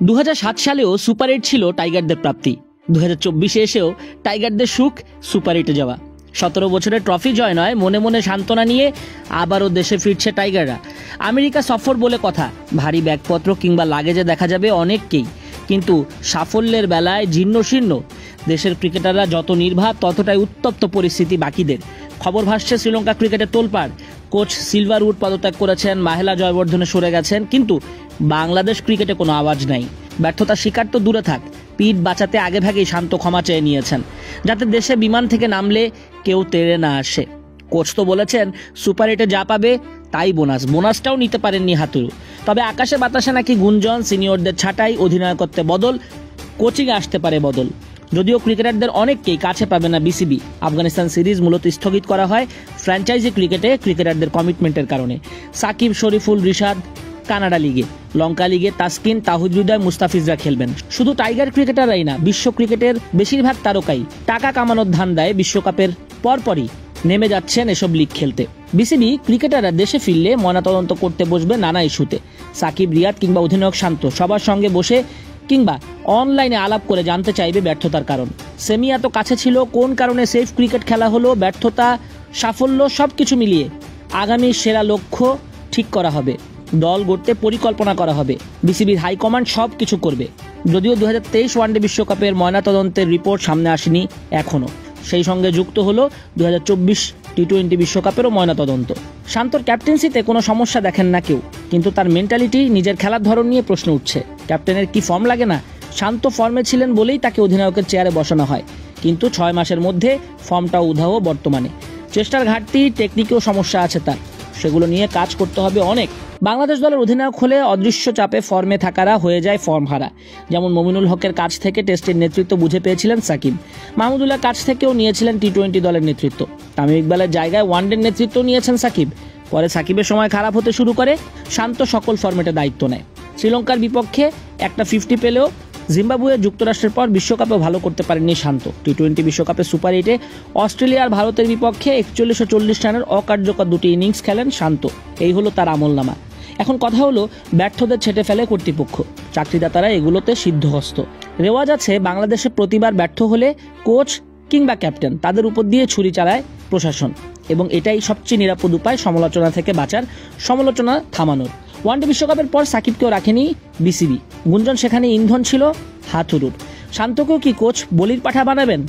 2007 সালেও সুপার 8 ছিল টাইগারদের প্রাপ্তি। 2024-এ এসেও টাইগারদের সুখ সুপার 8-এ যাওয়া। 17 বছরের ট্রফি জয় নয়, মনে মনে সান্ত্বনা নিয়ে আবারও দেশে ফিরছে টাইগাররা। আমেরিকা সফর বলে কথা, ভারী ব্যাগপত্র কিংবা লাগেজে দেখা যাবে অনেককেই, কিন্তু সাফল্যের বেলায় জীর্ণশীর্ণ। দেশের ক্রিকেটাররা যত নির্ভাব ততটাই উত্তপ্ত পরিস্থিতি বাকিদের। খবর ভাসছে শ্রীলঙ্কা ক্রিকেটে তোলপাড়। কোচ সিলভারউড পদত্যাগ করেছেন, মাহেলা জয়বর্ধনে সরে গেছেন, কিন্তু বাংলাদেশ ক্রিকেটে কোনো আওয়াজ নাই। ব্যর্থতার শিকার তো দূরে থাক, পিঠ বাঁচাতে আগেভাগেই শান্ত ক্ষমা চেয়ে নিয়েছেন, যাতে দেশে বিমান থেকে নামলে কেউ তেড়ে না আসে। কোচ তো বলেছেন সুপার 8-এ যা পাবে তাই বোনাসটাও নিতে পারেননি হাতুরু। তবে আকাশে বাতাসে নাকি গুঞ্জন, সিনিয়রদের ছাঁটাই, অধিনায়কত্বে বদল, কোচিংয়ে আসতে পারে বদল। যদিও ক্রিকেটারদের অনেককেই কাছে পাবে না বিসিবি। আফগানিস্তান সিরিজ মূলত স্থগিত করা হয় ফ্র্যাঞ্চাইজি ক্রিকেটে ক্রিকেটারদের কমিটমেন্টের কারণে। সাকিব, শরীফুল, রিশাদ কানাডা লিগে, লঙ্কা লিগে তাসকিন, তাহিদ হৃদয়, মুস্তাফিজরা খেলবেন। শুধু টাইগার ক্রিকেটাররাই না, বিশ্ব ক্রিকেটের বেশিরভাগ তারকাই টাকা কামানোর ধান্দায় বিশ্বকাপের পরপরই নেমে যাচ্ছেন এসব লিগ খেলতে। বিসিবি ক্রিকেটাররা দেশে ফিরলে ময়নাতদন্ত করতে বসবে নানা ইস্যুতে। সাকিব, রিয়াদ কিংবা অধিনায়ক শান্ত সবার সঙ্গে বসে কিংবা অনলাইনে আলাপ করে জানতে চাইবে ব্যর্থতার কারণ। সেমি এত কাছে ছিল, কোন কারণে সেফ ক্রিকেট খেলা হলো, ব্যর্থতা, সাফল্য সবকিছু মিলিয়ে আগামী সেরা লক্ষ্য ঠিক করা হবে। দল গড়তে পরিকল্পনা করা হবে। বিসিবির হাইকমান্ড সব কিছু করবে। যদিও 2023 ওয়ানডে বিশ্বকাপের ময়নাতদন্তের রিপোর্ট সামনে আসেনি এখনও। সেই সঙ্গে যুক্ত হলো 2024 টি-20 বিশ্বকাপেরও ময়নাতদন্ত। শান্তর ক্যাপ্টেন্সিতে কোনো সমস্যা দেখেন না কেউ, কিন্তু তার মেন্টালিটি, নিজের খেলার ধরন নিয়ে প্রশ্ন উঠছে। ক্যাপ্টেনের কি ফর্ম লাগে না? শান্ত ফর্মে ছিলেন বলেই তাকে অধিনায়কের চেয়ারে বসানো হয়, কিন্তু 6 মাসের মধ্যে ফর্মটা উধাও বর্তমানে। চেষ্টার ঘাটতি, টেকনিকেও সমস্যা আছে তার, সেগুলো নিয়ে কাজ করতে হবে অনেক। বাংলাদেশ দলের অধিনায়ক হলে অদৃশ্য চাপে ফর্মে থাকারা হয়ে যায় ফর্ম হারা। যেমন মমিনুল হকের কাছ থেকে টেস্টের নেতৃত্ব বুঝে পেয়েছিলেন সাকিব, মাহমুদুল্লাহর কাছ থেকেও নিয়েছিলেন টি-20 দলের নেতৃত্ব, তামিম ইকবালের জায়গায় ওয়ানডের নেতৃত্ব নিয়েছেন সাকিব। পরে সাকিবের সময় খারাপ হতে শুরু করে, শান্ত সকল ফর্মেটে দায়িত্ব নেয়। শ্রীলঙ্কার বিপক্ষে একটা 50 পেলেও জিম্বাবুয়ে, যুক্তরাষ্ট্রের পর বিশ্বকাপেও ভালো করতে পারেননি শান্ত। টি-20 বিশ্বকাপে সুপার 8-এ অস্ট্রেলিয়া আর ভারতের বিপক্ষে 41 ও 40 রানের অকার্যকর দুটি ইনিংস খেলেন শান্ত। এই হলো তার আমলনামা। এখন কথা হলো, ব্যর্থদের ছেটে ফেলে কর্তৃপক্ষ, চাকরিদাতারা এগুলোতে সিদ্ধহস্ত। রেওয়াজ আছে বাংলাদেশে প্রতিবার ব্যর্থ হলে কোচ কিংবা ক্যাপ্টেন তাদের উপর দিয়ে ছুরি চালায় প্রশাসন, এবং এটাই সবচেয়ে নিরাপদ উপায় সমালোচনা থেকে বাঁচার, সমালোচনা থামানোর। ওয়ানডে বিশ্বকাপের পর সাকিবকেও রাখেনি বিসিবি। গুঞ্জন সেখানে ইন্ধন ছিল হাথুরুর। শান্তকেও কি কোচ বলির পাঠা বানাবেন?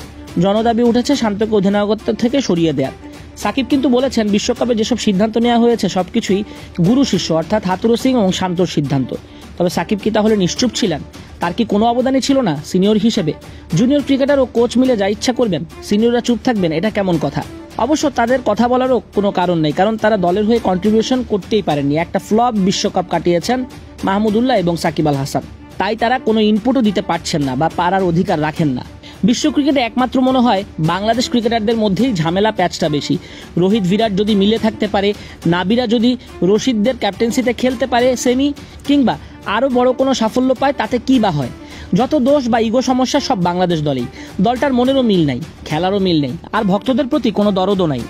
জনদাবি উঠেছে শান্তকে অধিনায়কত্ব থেকে সরিয়ে দেয়ার। সাকিব কিন্তু বলেছেন, বিশ্বকাপে যেসব সিদ্ধান্ত নেওয়া হয়েছে সবকিছুই গুরু শিষ্য অর্থাৎ হাথুরু সিং এবং শান্তর সিদ্ধান্ত। তবে সাকিব কি তাহলে নিশ্চুপ ছিলেন? তার কি কোনো অবদানই ছিল না সিনিয়র হিসেবে? জুনিয়র ক্রিকেটার ও কোচ মিলে যা ইচ্ছা করবেন, সিনিয়ররা চুপ থাকবেন, এটা কেমন কথা? অবশ্য তাদের কথা বলারও কোনো কারণ নেই, কারণ তারা দলের হয়ে কন্ট্রিবিউশন করতেই পারেননি। একটা ফ্লপ বিশ্বকাপ কাটিয়েছেন মাহমুদুল্লাহ এবং সাকিব আল হাসান, তাই তারা কোনো ইনপুটও দিতে পারছেন না বা পারার অধিকার রাখেন না। বিশ্ব ক্রিকেটে একমাত্র মনে হয় বাংলাদেশ ক্রিকেটারদের মধ্যেই ঝামেলা প্যাচটা বেশি। রোহিত, বিরাট যদি মিলে থাকতে পারে, নাবিরা যদি রশিদদের ক্যাপ্টেন্সিতে খেলতে পারে সেমি, কিংবা আরও বড় কোনো সাফল্য পায়, তাতে কি বা হয়? যত দোষ বা ইগো সমস্যা সব বাংলাদেশ দলেই। দলটার মনেরও মিল নাই, খেলারও মিল নেই, আর ভক্তদের প্রতি কোনো দরদও নাই।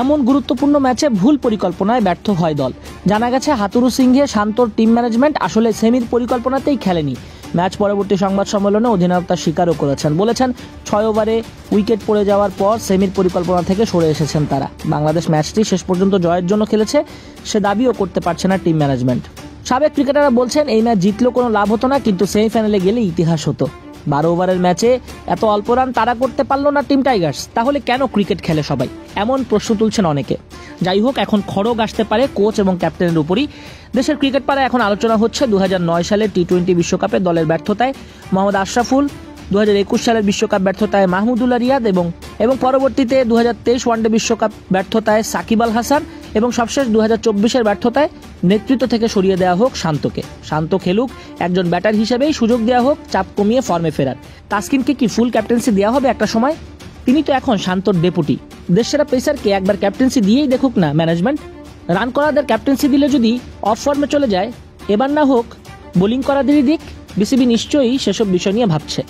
এমন গুরুত্বপূর্ণ ম্যাচে ভুল পরিকল্পনায় ব্যর্থ হয় দল। জানা গেছে হাথুরু সিংহে শান্তর টিম ম্যানেজমেন্ট আসলে সেমির পরিকল্পনাতেই খেলেনি। ম্যাচ পরবর্তী সংবাদ সম্মেলনে অধিনায়ক তা স্বীকারও করেছেন, বলেছেন 6 ওভারে উইকেট পড়ে যাওয়ার পর সেমির পরিকল্পনা থেকে সরে এসেছেন তারা। বাংলাদেশ ম্যাচটি শেষ পর্যন্ত জয়ের জন্য খেলেছে, সে দাবিও করতে পারছে না টিম ম্যানেজমেন্ট। সাবেক ক্রিকেটাররা বলছেন এই ম্যাচ জিতলেও কোনো লাভ হতো না, কিন্তু সেমিফাইনালে গেলে ইতিহাস হতো। 12 ওভারের ম্যাচে এত অল্প রান তারা করতে পারলো না টিম টাইগার্স, তাহলে কেন ক্রিকেট খেলে সবাই? এমন প্রশ্ন তুলছেন অনেকে। যাই হোক, এখন খড়গ আসতে পারে কোচ এবং ক্যাপ্টেনের উপরই। দেশের ক্রিকেট পাড়ায় এখন আলোচনা হচ্ছে 2009 সালের টি-20 বিশ্বকাপে দলের ব্যর্থতায় মোহাম্মদ আশরাফুল, 2021 সালের বিশ্বকাপ ব্যর্থতায় মাহমুদুল্লাহ, রিয়াদ এবং পরবর্তীতে 2023 ওয়ানডে বিশ্বকাপ ব্যর্থতায় সাকিব আল হাসান, এবং সবশেষ 2024-এর ব্যর্থতায় নেতৃত্ব থেকে সরিয়ে দেওয়া হোক শান্তকে। শান্ত খেলুক, একজন ব্যাটার হিসেবেই সুযোগ দেওয়া হোক চাপ কমিয়ে ফর্মে ফেরার। তাসকিনকে কি ফুল ক্যাপ্টেন্সি দেওয়া হবে একটা সময়? তিনি তো এখন শান্তর ডেপুটি। দেশসেরা পেসারকে একবার ক্যাপ্টেন্সি দিয়েই দেখুক না ম্যানেজমেন্ট। রান করাদের ক্যাপ্টেন্সি দিলে যদি অফ ফর্মে চলে যায়, এবার না হোক বোলিং করাদেরই দিক। বিসিবি নিশ্চয়ই সেসব বিষয় নিয়ে ভাবছে।